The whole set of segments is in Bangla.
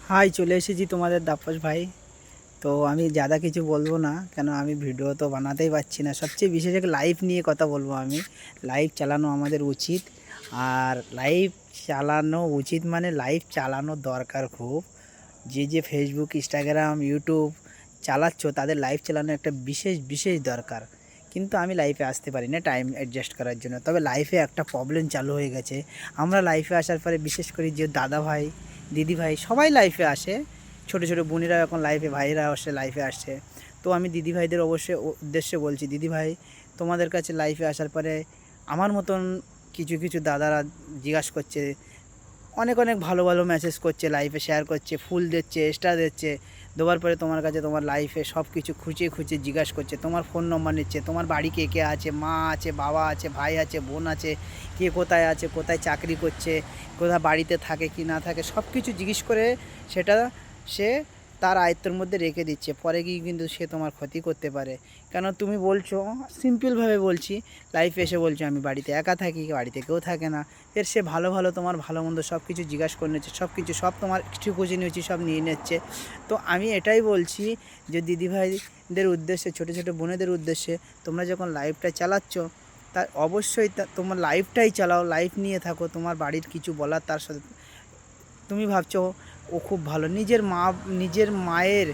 হাই, চলে এসেছি তোমাদের তাপস ভাই। তো আমি ज़्यादा কিছু বলবো না, কেন আমি ভিডিও তো বানাতেই পারছি না। সবচেয়ে বিশেষ এক লাইভ নিয়ে কথা বলবো আমি। লাইভ চালানো আমাদের উচিত, আর লাইভ চালানো উচিত মানে লাইভ চালানো দরকার খুব। যে ফেসবুক, ইনস্টাগ্রাম, ইউটিউব চালাচ্ছ তাদের লাইভ চালানো একটা বিশেষ বিশেষ দরকার। কিন্তু আমি লাইভে আসতে পারি না টাইম অ্যাডজাস্ট করার জন্য। তবে লাইভে একটা প্রবলেম চালু হয়ে গেছে। আমরা লাইভে আসার পরে বিশেষ করে যে দাদা ভাই, দিদি ভাই সবাই লাইভে আসে। ছোটো ছোটো বোনেরা এখন লাইভে, ভাইরা আসে লাইভে আসছে। তো আমি দিদি ভাইদের অবশ্যই উদ্দেশ্যে বলছি, দিদি ভাই তোমাদের কাছে লাইভে আসার পরে আমার মতন কিছু কিছু দাদারা জিজ্ঞাসা করছে, অনেক অনেক ভালো ভালো মেসেজ করছে, লাইফে শেয়ার করছে, ফুল দিচ্ছে, স্টার দিচ্ছে। দেওয়ার পরে তোমার কাছে তোমার লাইফে সব কিছু খুঁচিয়ে খুঁচিয়ে জিজ্ঞাসা করছে, তোমার ফোন নম্বর নিচ্ছে, তোমার বাড়ি কে কে আছে, মা আছে, বাবা আছে, ভাই আছে, বোন আছে, কে কোথায় আছে, কোথায় চাকরি করছে, কোথায় বাড়িতে থাকে কি না থাকে, সব কিছু জিজ্ঞেস করে সেটা সে তার আয়ত্তের মধ্যে রেখে দিচ্ছে। পরে গিয়ে কিন্তু সে তোমার ক্ষতি করতে পারে। কেন তুমি বলছো, সিম্পলভাবে বলছি, লাইফে এসে বলছো আমি বাড়িতে একা থাকি, বাড়িতে কেউ থাকে না। ফের সে ভালো ভালো তোমার ভালো মন্দ সব কিছু জিজ্ঞাসা করে নিচ্ছে, সব কিছু সব তোমার কিছু খুঁজে নিয়েছি, সব নিয়ে নিচ্ছে। তো আমি এটাই বলছি যে দিদিভাইদের উদ্দেশ্যে, ছোটো ছোটো বোনেদের উদ্দেশ্যে, তোমরা যখন লাইভটা চালাচ্ছ তা অবশ্যই তোমার লাইভটাই চালাও, লাইভ নিয়ে থাকো। তোমার বাড়ির কিছু বলার তার সাথে তুমি ভাবছো ও খুব ভালো, নিজের মায়ের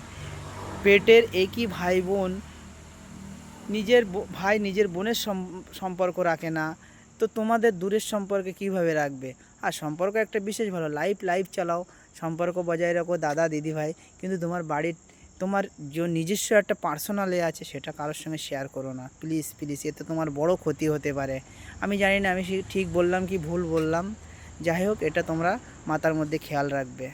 পেটের একই ভাই বোন, নিজের ভাই নিজের বোনের সম্পর্ক রাখে না, তো তোমাদের দূরের সম্পর্কে কিভাবে রাখবে? আর সম্পর্ক একটা বিশেষ ভালো, লাইভ চালাও, সম্পর্ক বজায় রাখো দাদা দিদি ভাই। কিন্তু তোমার বাড়ির, তোমার যে নিজস্ব একটা পার্সোনাল আছে সেটা কারোর সঙ্গে শেয়ার করো না, প্লিজ প্লিজ। এতে তোমার বড় ক্ষতি হতে পারে। আমি জানি না আমি ঠিক বললাম কি ভুল বললাম, যাই হোক এটা তোমরা মাথার মধ্যে খেয়াল রাখবে।